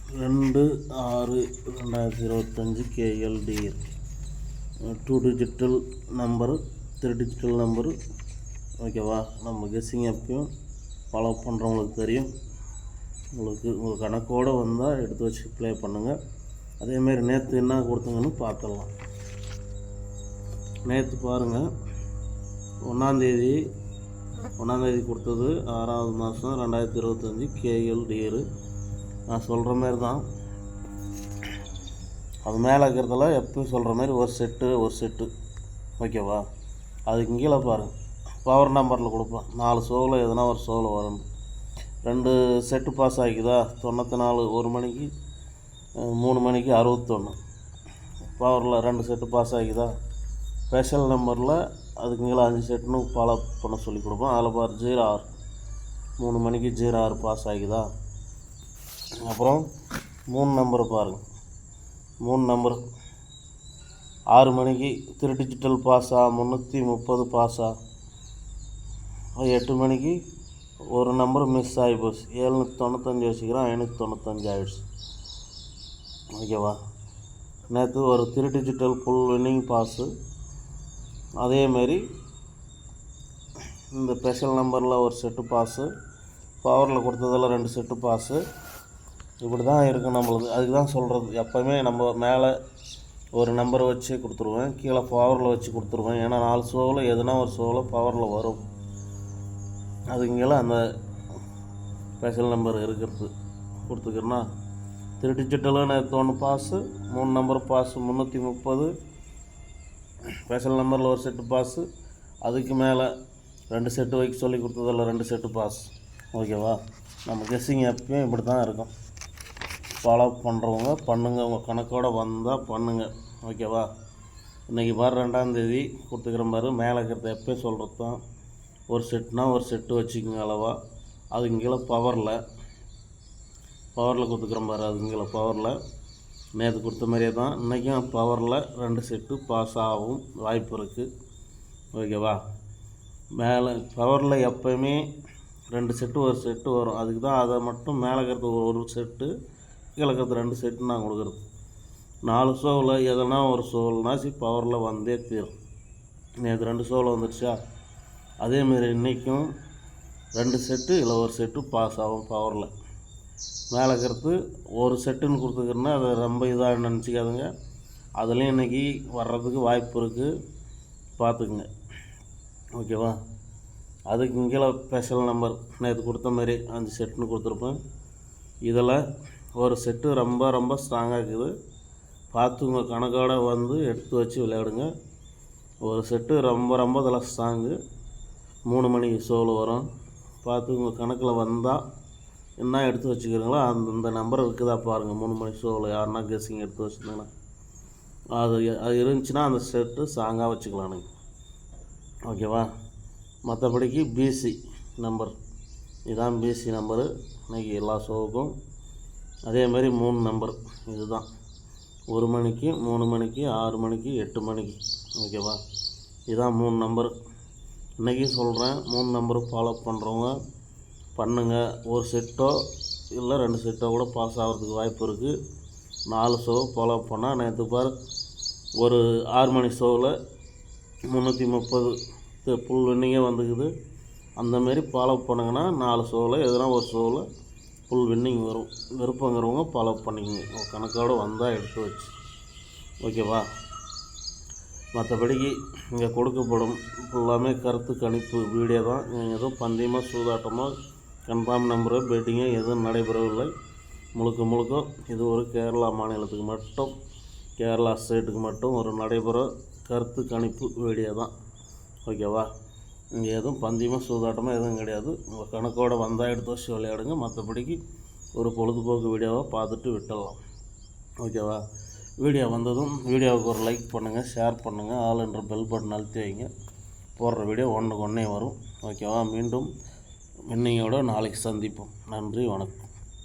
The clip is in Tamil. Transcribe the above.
2/6/2025 KLDR 2 digital number 3 digital number. ஓகேவா? நம்ம கெஸ்ஸிங் எப்பயும் ஃபாலோ பண்ணுறவங்களுக்கு தெரியும். உங்களுக்கு உங்கள் கணக்கோடு வந்தால் எடுத்து வச்சு ப்ளே பண்ணுங்கள். அதேமாரி நேற்று என்ன கொடுத்தங்கன்னு பார்த்துடலாம். நேற்று பாருங்கள், 1ஆந்தேதி கொடுத்தது 6வது மாதம் 2025 KLDR. நான் சொல்கிற மாரி தான், அது மேலே இருக்கிறதெல்லாம் எப்பயும் சொல்கிற மாதிரி ஒரு செட்டு. ஓகேவா? அதுக்கு கீழே பாருங்கள், பவர் நம்பரில் கொடுப்பேன். 4 ஷோவில் எதனா ஒரு ஷோவில் வரணும். 2 செட்டு பாஸ் ஆகிக்குதா? 94 1 மணிக்கு, 3 மணிக்கு 61 பவரில் 2 செட்டு பாஸ் ஆகிக்குதா? ஸ்பெஷல் நம்பரில் அதுக்கு கீழே 5 செட்டுன்னு ஃபாலோ பண்ண சொல்லி கொடுப்போம். அதில் பாரு 06 3 மணிக்கு 06 பாஸ் ஆகிக்குதா? அப்புறம் 3 நம்பர் பாருங்கள், 3 நம்பர் 6 மணிக்கு 3 டிஜிட்டல் பாஸா? 330 பாஸா? 8 மணிக்கு ஒரு நம்பர் மிஸ் ஆகி போச்சு, 795 வச்சுக்கிறோம், 595 ஆகிடுச்சு. ஓகேவா? நேற்று ஒரு 3 டிஜிட்டல் ஃபுல் வின்னிங் பாஸு. அதேமாரி இந்த ஸ்பெஷல் நம்பரில் ஒரு செட்டு பாஸு, பவரில் கொடுத்ததில் 2 செட்டு பாஸு. இப்படி தான் இருக்கும் நம்மளுக்கு. அதுக்கு தான் சொல்கிறது, எப்போவுமே நம்ம மேலே ஒரு நம்பரை வச்சு கொடுத்துருவேன், கீழே பவரில் வச்சு கொடுத்துருவேன். ஏன்னா 4 ஷோவில் எதுனா ஒரு ஷோவில் பவரில் வரும். அதுங்கெಲ್ಲ அந்த ஸ்பெஷல் நம்பர் இருக்கிறது கொடுத்துக்கிறேன்னா 3 டிஜிட்டலும் நேற்று 1 பாஸு, 3 நம்பர் பாஸு 330, ஸ்பெஷல் நம்பரில் ஒரு செட்டு பாஸு, அதுக்கு மேலே 2 செட்டு வைக்க சொல்லி கொடுத்ததில் 2 செட்டு பாஸ். ஓகேவா? நம்ம கெஸ்ஸிங் எப்பயும் இப்படி தான் இருக்கும். ஃபாலோ பண்ணுறவங்க பண்ணுங்கள், உங்கள் கணக்கோடு வந்தால் பண்ணுங்கள். ஓகேவா? இன்றைக்கி பாரு 2ஆந்தேதி கொடுத்துக்கிறேன் பாரு. மேலே இருக்கிறத எப்போயும் சொல்கிறது தான், ஒரு செட்னா ஒரு செட்டு வச்சுக்கோங்க அளவா. அதுக்கு கீழே பவரில் கொடுத்துக்கிறேன் பாரு. அதுக்கு கீழே பவரில் நேற்று கொடுத்த மாதிரியே தான் இன்றைக்கும் பவரில் 2 செட்டு பாஸ் ஆகும் வாய்ப்பு இருக்குது. ஓகேவா? மேலே பவரில் எப்போயுமே 2 செட்டு ஒரு செட்டு வரும். அதுக்கு தான் அதை மட்டும் மேலே இருக்கிறது ஒரு செட்டு, கீழே இருக்கிறது 2 செட்டு நான் கொடுக்குறது. 4 ஷோவில் எதனா ஒரு ஷோவில்னாச்சு பவரில் வந்தே தீரும். நேற்று 2 ஷோவில் வந்துடுச்சா? அதேமாரி இன்றைக்கும் 2 செட்டு இல்லை ஒரு செட்டு பாஸ் ஆகும் பவரில். மேலே இருக்கிறது ஒரு செட்டுன்னு கொடுத்துக்கிறேன்னா அதை ரொம்ப இதாக நினச்சிக்காதுங்க. அதுலேயும் இன்றைக்கி வர்றதுக்கு வாய்ப்பு இருக்குது, பார்த்துக்குங்க. ஓகேவா? அதுக்கு கீழே ஸ்பெஷல் நம்பர் நேற்று கொடுத்த மாதிரி 5 செட்டுன்னு கொடுத்துருப்பேன். இதில் ஒரு செட்டு ரொம்ப ஸ்ட்ராங்காக இருக்குது. பார்த்து உங்கள் கணக்கோடு வந்து எடுத்து வச்சு விளையாடுங்க. ஒரு செட்டு ரொம்ப இதில் ஸ்ட்ராங்கு. 3 மணிக்கு ஷோவில் வரும். பார்த்து உங்கள் கணக்கில் வந்தால் என்ன எடுத்து வச்சுக்கிறீங்களோ அந்த நம்பர் இருக்குதா பாருங்கள். 3 மணி ஷோவில் யாருன்னா கெஸ்ஸிங் எடுத்து வச்சுருந்தீங்கன்னா அது இருந்துச்சுன்னா அந்த செட்டு ஸ்ட்ராங்காக வச்சுக்கலானுங்க. ஓகேவா? மற்றபடிக்கு பிசி நம்பர் இதுதான், பிசி நம்பரு இன்றைக்கி எல்லா ஷோவுக்கும். அதேமாதிரி 3 நம்பர் இதுதான், 1 மணிக்கு, 3 மணிக்கு, 6 மணிக்கு, 8 மணிக்கு. ஓகேவா? இதுதான் 3 நம்பர். இன்றைக்கி சொல்கிறேன், 3 நம்பரு ஃபாலோ பண்ணுறவங்க பண்ணுங்கள். ஒரு செட்டோ இல்லை 2 செட்டோ கூட பாஸ் ஆகிறதுக்கு வாய்ப்பு இருக்குது. 4 ஷோ ஃபாலோ பண்ணால் நேற்று பார் ஒரு 6 மணி ஷோவில் 330 ஃபுல் வின்னிங்கே வந்துக்குது. அந்தமாரி ஃபாலோ பண்ணுங்கன்னா 4 ஷோவில் எதனா ஒரு ஷோவில் ஃபுல் வின்னிங் வரும். விருப்பங்கிறவங்க ஃபாலோ பண்ணிக்கோங்க, உங்கள் கணக்கோடு வந்தால் எடுத்து வச்சு. ஓகேவா? மற்றபடிக்கு இங்கே கொடுக்கப்படும் ஃபுல்லாமே கருத்து கணிப்பு வீடியோ தான். எதுவும் பந்தயமாக சூதாட்டமாக கன்ஃபார்ம் நம்பரோ பெட்டிங்கோ எதுவும் நடைபெறவில்லை. முழுக்க இது ஒரு கேரளா மாநிலத்துக்கு மட்டும், கேரளா ஸ்டேட்டுக்கு மட்டும் ஒரு நடைபெற கருத்து கணிப்பு வீடியோ தான். ஓகேவா? இங்கே எதுவும் பந்தயமாக சூதாட்டமாக எதுவும் கிடையாது. உங்கள் கணக்கோடு வந்தால் எடுத்து வச்சு விளையாடுங்க. மற்றபடிக்கு ஒரு பொழுதுபோக்கு வீடியோவை பார்த்துட்டு விட்டுடலாம். ஓகேவா? வீடியோ வந்ததும் வீடியோவுக்கு ஒரு லைக் பண்ணுங்கள், ஷேர் பண்ணுங்கள், ஆல் என்ற பெல் பட்டன் அழுத்தி வைங்க. போடுற வீடியோ ஒன்றுக்கு ஒன்றே வரும். ஓகேவா? மீண்டும் வின்னிங்கோடு நாளைக்கு சந்திப்போம். நன்றி, வணக்கம்.